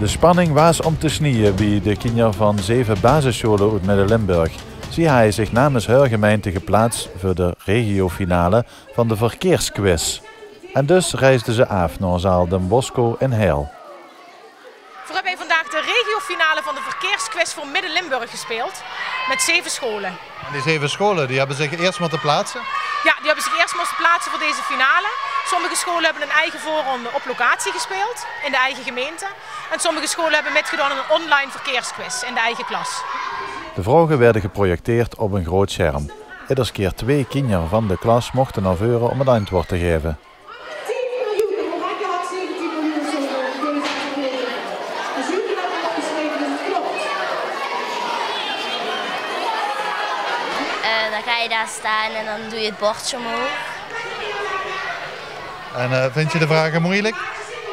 De spanning was om te snieën bij de kinderen van 7 basisscholen uit Midden-Limburg. Zij hebben zich namens haar gemeente geplaatst voor de regiofinale van de verkeersquiz. En dus reisden ze af naar zaal Den Bosco in Heil. We hebben vandaag de regiofinale van de verkeersquiz voor Midden-Limburg gespeeld met 7 scholen. En die 7 scholen die hebben zich eerst moeten plaatsen? Ja, die hebben zich eerst moeten plaatsen voor deze finale. Sommige scholen hebben een eigen voorronde op locatie gespeeld in de eigen gemeente. En sommige scholen hebben metgedaan aan een online verkeersquiz in de eigen klas. De vragen werden geprojecteerd op een groot scherm. Ieders keer 2 kinderen van de klas mochten naar voren om het antwoord te geven. Dan ga je daar staan en dan doe je het bordje omhoog. En vind je de vragen moeilijk?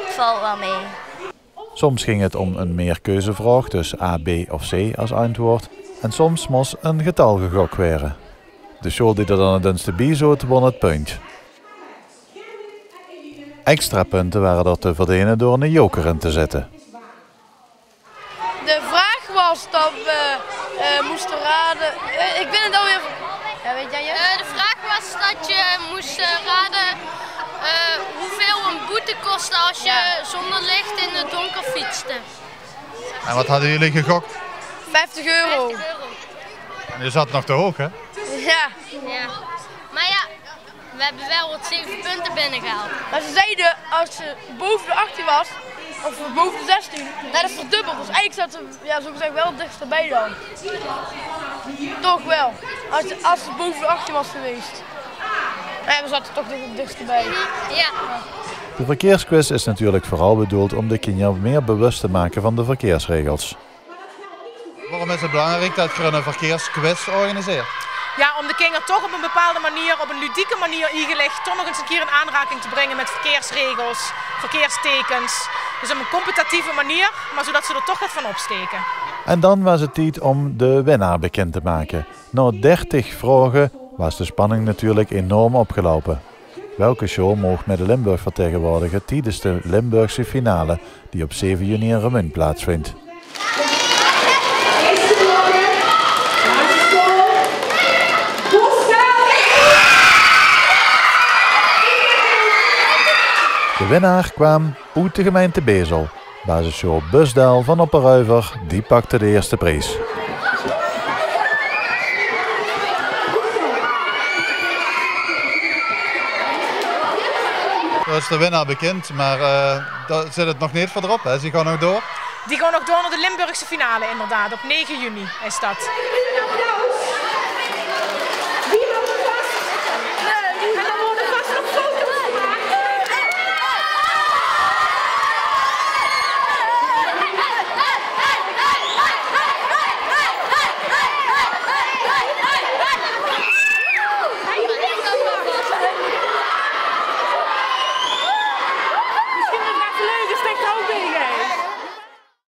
Valt wel mee. Soms ging het om een meerkeuzevraag, dus A, B of C als antwoord. En soms moest een getal gegokt worden. De school die er dan het dunste bij zat, won het punt. Extra punten waren er te verdienen door een joker in te zetten. De vraag was dat we moesten raden. Ik ben het alweer. Ja, weet jij het? De vraag was dat je moest raden hoeveel een boete kostte als je zonder licht in het donker fietste. En wat hadden jullie gegokt? €50. 50 euro. En je zat nog te hoog, hè? Ja. Ja. Maar ja, we hebben wel wat 7 punten binnengehaald. Maar ze zeiden als je boven de 18 was, of boven de 16, dat is verdubbeld. Dus eigenlijk zat ze, ja, zo gezegd, wel het dichtst bij dan. Toch wel. Als het boven de 18 was geweest. Ja, we zaten toch het dichtst bij. Ja. De verkeersquiz is natuurlijk vooral bedoeld om de kinderen meer bewust te maken van de verkeersregels. Waarom is het belangrijk dat je een verkeersquiz organiseert? Ja, om de kinderen toch op een bepaalde manier, op een ludieke manier ingelicht, toch nog eens een keer in aanraking te brengen met verkeersregels, verkeerstekens. Dus op een competitieve manier, maar zodat ze er toch wat van opsteken. En dan was het tijd om de winnaar bekend te maken. Na 30 vragen was de spanning natuurlijk enorm opgelopen. Welke show mocht Midden-Limburg vertegenwoordigen tijdens de Limburgse finale die op 7 juni in Remun plaatsvindt? De winnaar kwam uit de gemeente Bezel. Basisschool Busdal van Opperruiver, die pakte de eerste prijs. Dat is de winnaar bekend, maar daar zit het nog niet voor erop, hè? Die gaan nog door? Die gaan nog door naar de Limburgse finale inderdaad, op 9 juni is dat.